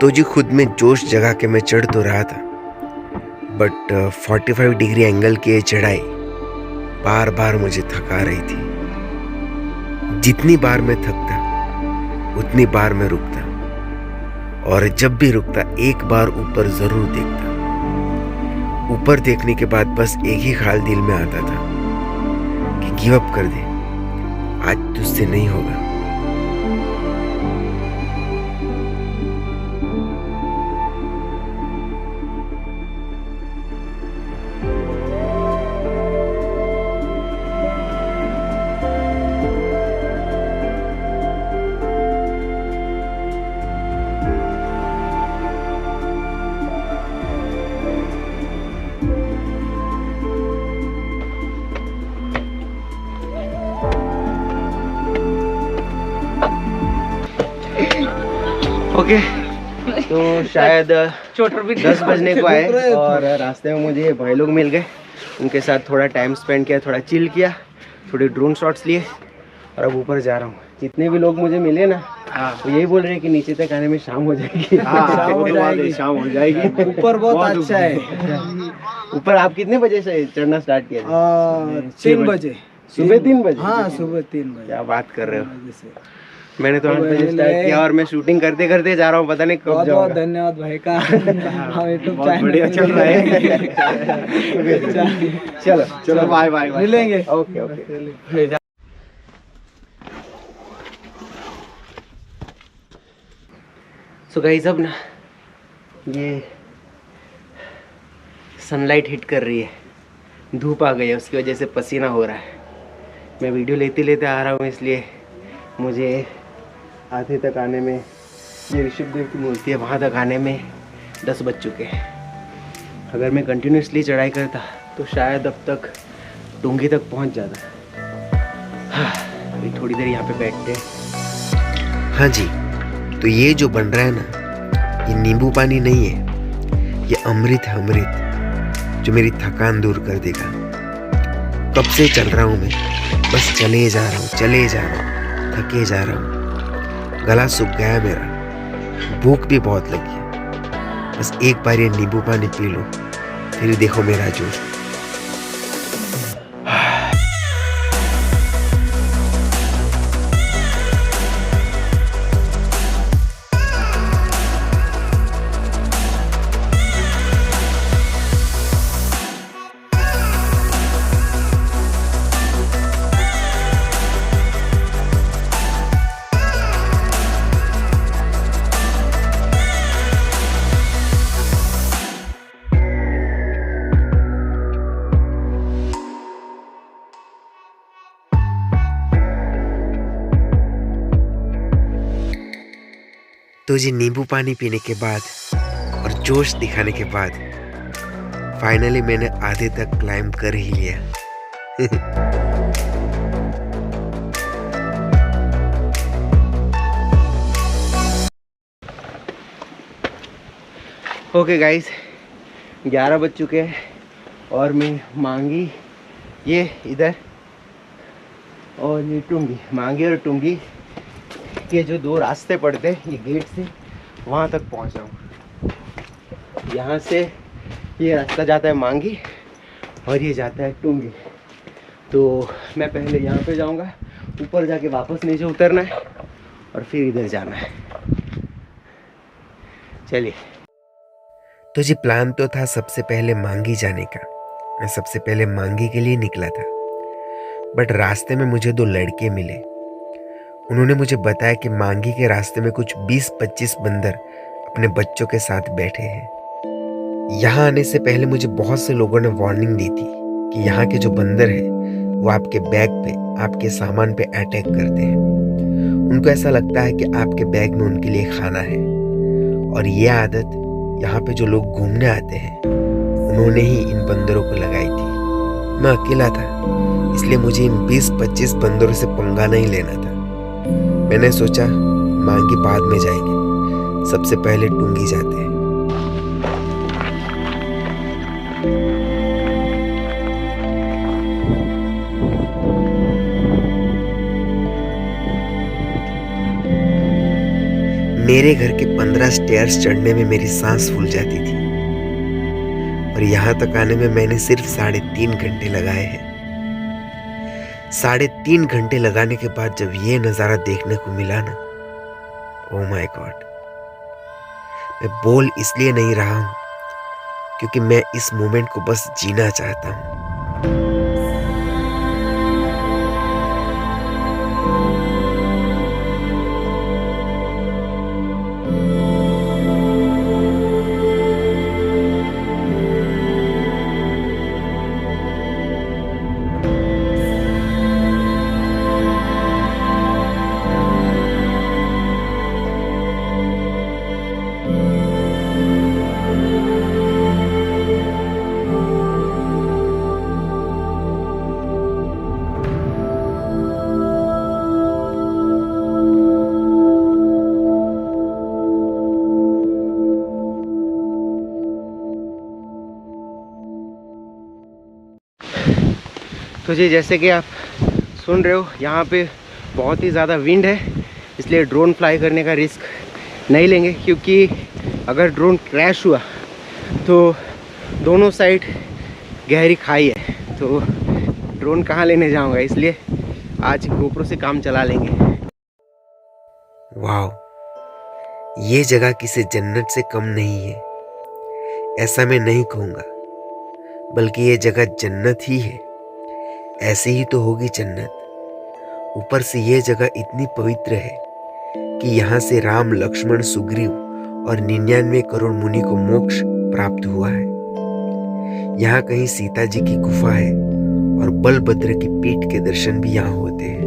तो जी खुद में जोश जगा के मैं चढ़ तो रहा था, बट 45 डिग्री एंगल की ये चढ़ाई बार बार मुझे थका रही थी। जितनी बार मैं थकता उतनी बार मैं रुकता, और जब भी रुकता एक बार ऊपर जरूर देखता। ऊपर देखने के बाद बस एक ही ख्याल दिल में आता था कि गिव अप कर दे, आज तुझसे नहीं होगा। ओके तो शायद 10 बजने को आए और रास्ते में मुझे भाई लोग मिल गए। उनके साथ थोड़ा टाइम स्पेंड किया, थोड़ा चिल किया, थोड़े ड्रोन शॉट्स लिए और अब ऊपर जा रहा हूँ। जितने भी लोग मुझे मिले ना तो यही बोल रहे हैं कि नीचे तक आने में शाम हो जाएगी। शाम हो जाएगी। ऊपर बहुत अच्छा है। ऊपर आप कितने बजे से चढ़ना स्टार्ट किया? 3 बजे। सुबह 3 बजे? हाँ, सुबह 3 बजे। क्या बात कर रहे हो। मैंने तो 8 बजे स्टार्ट किया और मैं शूटिंग करते करते जा रहा हूँ, पता नहीं कब बहुत जाऊंगा। बहुत धन्यवाद भाई का। हाँ, यूट्यूब चैनल बढ़िया चल रहा है। चलो चलो, बाय बाय। मिलेंगे। Okay okay. सो गाइस, अब ना ये सनलाइट हिट कर रही है, धूप आ गई है, उसकी वजह से पसीना हो रहा है। मैं वीडियो लेते लेते आ रहा हूँ, इसलिए मुझे आधे तक आने में, ये ऋषभदेव की मूर्ति है वहाँ तक आने में 10 बज चुके हैं। अगर मैं कंटिन्यूसली चढ़ाई करता तो शायद अब तक टुंगी तक पहुँच जाता। अभी थोड़ी देर यहाँ पे बैठते हैं। हाँ जी, तो ये जो बन रहा है ना, ये नींबू पानी नहीं है, ये अमृत है, अमृत जो मेरी थकान दूर कर देगा। कब से चल रहा हूँ मैं, बस चले जा रहा हूँ, चले जा रहा हूँ, थके जा रहा हूँ। गला सूख गया मेरा, भूख भी बहुत लगी है। बस एक बार ये नींबू पानी पी लो, फिर देखो मेरा जोश। तो जी नींबू पानी पीने के बाद और जोश दिखाने के बाद फाइनली मैंने आधे तक क्लाइंब कर ही लिया। ओके गाइस, 11 बज चुके हैं और मैं मांगी ये इधर और ये टुंगी, मांगी और टुंगी के जो 2 रास्ते पड़ते हैं, ये गेट से वहाँ तक पहुँच रहा हूँ। यहाँ से ये रास्ता जाता है मांगी और ये जाता है टुंगी। तो मैं पहले यहाँ पे जाऊँगा, ऊपर जाके वापस नीचे उतरना है और फिर इधर जाना है। चलिए। तो जी प्लान तो था सबसे पहले मांगी जाने का। मैं सबसे पहले मांगी के लिए निकला था, बट रास्ते में मुझे 2 लड़के मिले। उन्होंने मुझे बताया कि मांगी के रास्ते में कुछ 20-25 बंदर अपने बच्चों के साथ बैठे हैं। यहाँ आने से पहले मुझे बहुत से लोगों ने वार्निंग दी थी कि यहाँ के जो बंदर हैं वो आपके बैग पे, आपके सामान पे अटैक करते हैं। उनको ऐसा लगता है कि आपके बैग में उनके लिए खाना है, और ये आदत यहाँ पे जो लोग घूमने आते हैं उन्होंने ही इन बंदरों को लगाई थी। मैं अकेला था, इसलिए मुझे इन 20-25 बंदरों से पंगा नहीं लेना था। मैंने सोचा मांगी बाद में जाएंगे, सबसे पहले टुंगी जाते हैं। मेरे घर के 15 स्टेयर्स चढ़ने में मेरी सांस फूल जाती थी और यहाँ तक आने में मैंने सिर्फ 3.5 घंटे लगाए हैं। 3.5 घंटे लगाने के बाद जब ये नज़ारा देखने को मिला ना, ओ माय गॉड, मैं बोल इसलिए नहीं रहा हूँ क्योंकि मैं इस मोमेंट को बस जीना चाहता हूँ। तो जी जैसे कि आप सुन रहे हो, यहाँ पे बहुत ही ज़्यादा विंड है, इसलिए ड्रोन फ्लाई करने का रिस्क नहीं लेंगे, क्योंकि अगर ड्रोन क्रैश हुआ तो दोनों साइड गहरी खाई है, तो ड्रोन कहाँ लेने जाऊँगा, इसलिए आज गोप्रो से काम चला लेंगे। वाह, ये जगह किसी जन्नत से कम नहीं है, ऐसा मैं नहीं कहूँगा, बल्कि ये जगह जन्नत ही है। ऐसी ही तो होगी जन्नत। ऊपर से ये जगह इतनी पवित्र है कि यहाँ से राम, लक्ष्मण, सुग्रीव और 99 करोड़ मुनि को मोक्ष प्राप्त हुआ है। यहाँ कहीं सीता जी की गुफा है और बलभद्र की पीठ के दर्शन भी यहाँ होते हैं।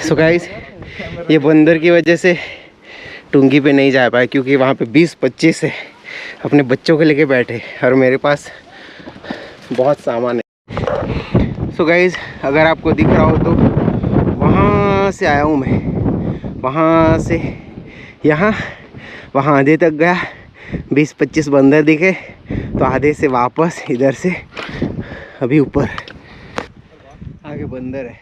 सो गाइस, ये बंदर की वजह से टुंगी पे नहीं जा पाए, क्योंकि वहाँ पे 20-25 है अपने बच्चों को लेके बैठे और मेरे पास बहुत सामान है। सो गाइस, अगर आपको दिख रहा हो तो वहाँ से आया हूँ मैं, वहाँ से यहाँ, वहाँ आधे तक गया, 20-25 बंदर दिखे, तो आधे से वापस इधर से अभी ऊपर आगे बंदर है,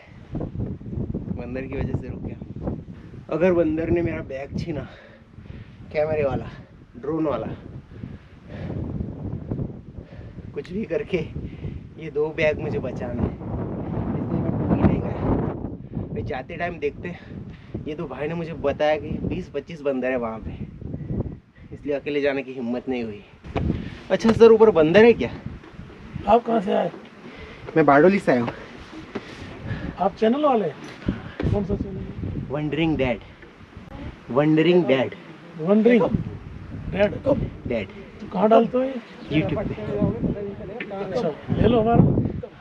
बंदर की वजह से रुक गया। अगर बंदर ने मेरा बैग छीना, कैमरे वाला, ड्रोन वाला, कुछ भी करके ये 2 बैग मुझे बचाना है, इसलिए मैं टूटी नहीं गया। मैं जाते टाइम देखते, ये तो भाई ने मुझे बताया कि 20-25 बंदर है वहाँ पे, इसलिए अकेले जाने की हिम्मत नहीं हुई। अच्छा सर, ऊपर बंदर है क्या? आप कहाँ से आए? मैं बारडोली से आया हूँ। आप चैनल वाले? कौन सा channel? Wondering dad. Wondering dad. Wondering dad? Dad तो कहाँ डालते हो ये? यूट्यूब पे। अच्छा, ले लो हमारा।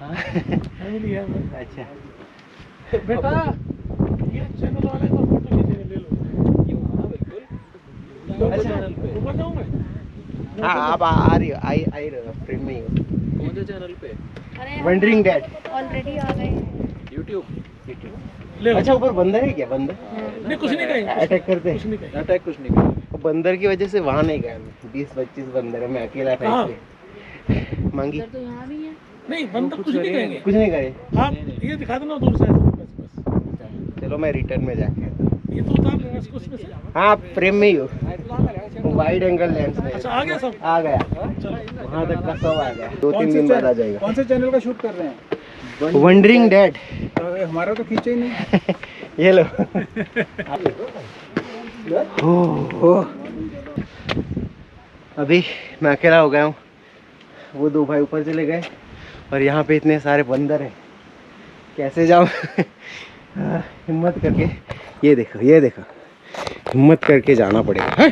फैमिली है हमारी। अच्छा बेटा, ये चैनल वाले का फोटो खींचेंगे, ले लो। अच्छा, ऊपर जाऊँ मैं? हाँ आप आ रही हो, आई रहे हो, फ्रेम में ही हो। कौन से चैनल पे? वंडरिंग डैड ऑलरेडी आ गए हैं। यूट्यूब। ले लो। अच्छा, ऊपर बंदर है क्या? बंदर नहीं, कुछ नहीं कहेंगे। अटैक करते हैं? कुछ नहीं कहेंगे। अटैक कुछ नहीं किया। बंदर की वजह से वहाँ नहीं गया मैं। 20-25 बंदर है, मैं अकेला था हाँ। इसलिए। मांगी तो यहाँ भी है। नहीं, बंदर कुछ नहीं कहेंगे। कुछ नहीं करे। आप ये दिखा देना दूर से, बस। चलो मैं रिटर्न में जाके आता हूँ। ये तो उतार लेना इसको उसमें से। हाँ, फ्रेम में ही हो, वाइड एंगल लेंस में। अच्छा, आ गया सब? आ गया, चलो। वहाँ तक का सब आ गया। 2-3 दिन बाद आ जाएगा। कौन से चैनल का शूट कर रहे हैं? Wondering dad. हमारा तो खींचे ही नहीं। ये लो। हो। अभी मैं अकेला हो गया हूँ, वो 2 भाई ऊपर चले गए और यहाँ पे इतने सारे बंदर हैं, कैसे जाऊँ? हिम्मत करके, ये देखो, हिम्मत करके जाना पड़ेगा। है?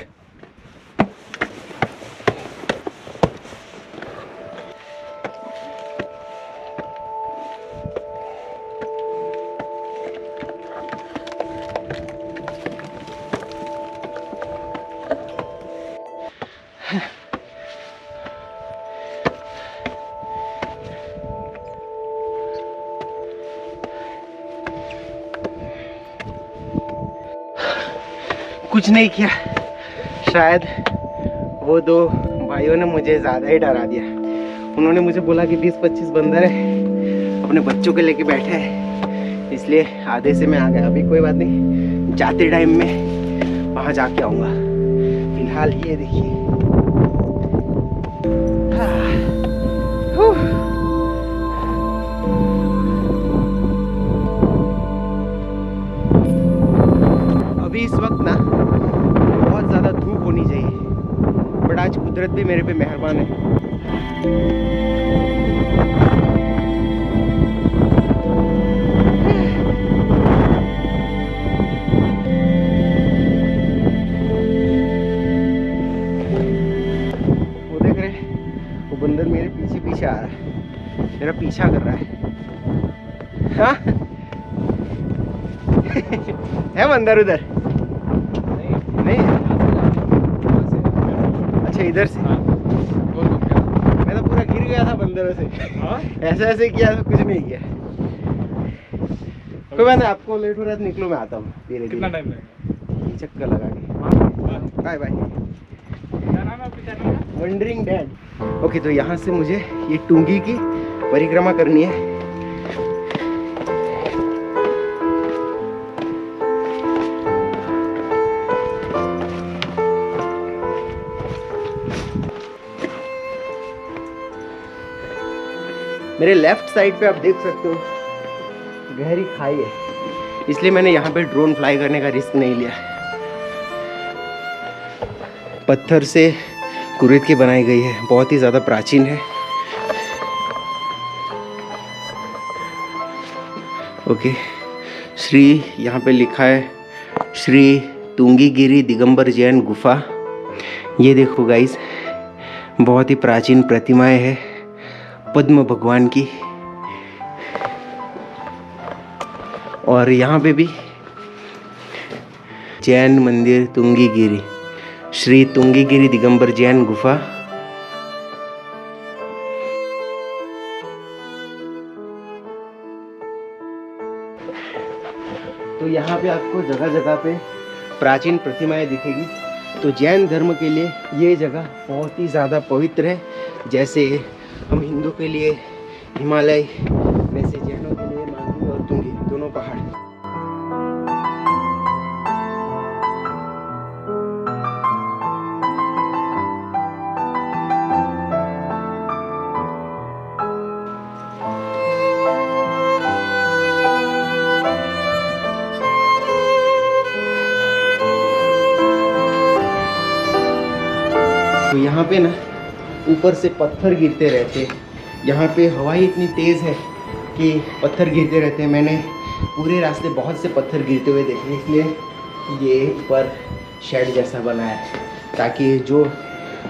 कुछ नहीं किया। शायद वो दो भाइयों ने मुझे ज़्यादा ही डरा दिया। उन्होंने मुझे बोला कि 20-25 बंदर है, अपने बच्चों के लेके बैठे हैं, इसलिए आधे से मैं आ गया। अभी कोई बात नहीं, जाते टाइम में वहाँ जाके आऊँगा। फिलहाल ये देखिए। अभी इस वक्त ना बहुत ज़्यादा धूप होनी चाहिए, बट आज कुदरत भी मेरे पे मेहरबान है। वो देख रहे, वो बंदर मेरे पीछे पीछे आ रहा है, मेरा पीछा कर रहा है। हाँ है बंदर उधर? नहीं, अच्छा इधर से। मैं तो पूरा गिर गया था बंदरों से। ऐसे ऐसे किया तो कुछ नहीं किया। कोई बात नहीं, आपको लेट हो रहा है तो निकलो, मैं आता हूँ धीरे धीरे। टाइम लगेगा? चक्कर लगा के। Bye bye. Wandering dad. Okay, तो यहाँ से मुझे ये टुंगी की परिक्रमा करनी है। मेरे लेफ्ट साइड पे आप देख सकते हो गहरी खाई है, इसलिए मैंने यहाँ पे ड्रोन फ्लाई करने का रिस्क नहीं लिया। पत्थर से कुरेद की बनाई गई है, बहुत ही ज़्यादा प्राचीन है। ओके, श्री यहाँ पे लिखा है श्री तुंगीगिरी दिगंबर जैन गुफा। ये देखो गाइस, बहुत ही प्राचीन प्रतिमाएं हैं पद्म भगवान की। और यहाँ पे भी जैन मंदिर तुंगीगिरी, श्री तुंगीगिरी दिगंबर जैन गुफा। तो यहाँ पे आपको जगह जगह पे प्राचीन प्रतिमाएं दिखेगी। तो जैन धर्म के लिए ये जगह बहुत ही ज़्यादा पवित्र है। जैसे हम हिंदू के लिए हिमालय, वैसे जैनों के लिए मांगी और तुंगी दोनों पहाड़। तो यहाँ पे ना ऊपर से पत्थर गिरते रहते, यहाँ पे हवा ही इतनी तेज़ है कि पत्थर गिरते रहते हैं। मैंने पूरे रास्ते बहुत से पत्थर गिरते हुए देखे, इसलिए ये ऊपर शेड जैसा बना है ताकि जो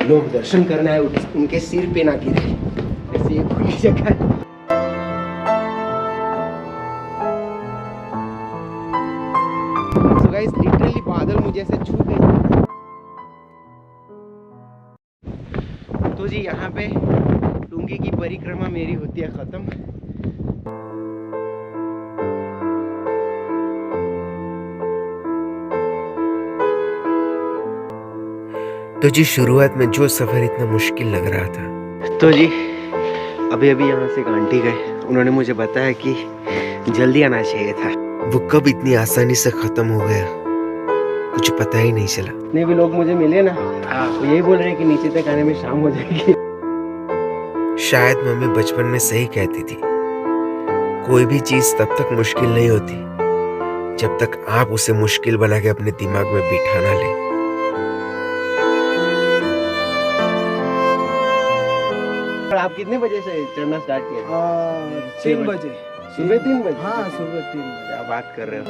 लोग दर्शन करना है उनके सिर पे ना गिरे। ऐसे ये खुली जगह है। So guys, लिटरली बादल मुझे ऐसे छू गए। तो जी यहाँ पे टुंगी की परिक्रमा मेरी होती है ख़त्म। तो जी शुरुआत में जो सफ़र इतना मुश्किल लग रहा था, तो जी अभी अभी यहाँ से एक आंटी गए, उन्होंने मुझे बताया कि जल्दी आना चाहिए था। वो कब इतनी आसानी से ख़त्म हो गया कुछ पता ही नहीं चला। जितने भी लोग मुझे मिले ना, वो यही बोल रहे हैं कि नीचे तक आने में शाम हो जाएगी। शायद मम्मी बचपन में सही कहती थी, कोई भी चीज़ तब तक मुश्किल नहीं होती जब तक आप उसे मुश्किल बना के अपने दिमाग में बिठा ना लें। और आप कितने बजे से चढ़ना स्टार्ट किया? 3 बजे। सुबह 3 बजे? हाँ, सुबह 3 बजे। क्या बात कर रहे हो।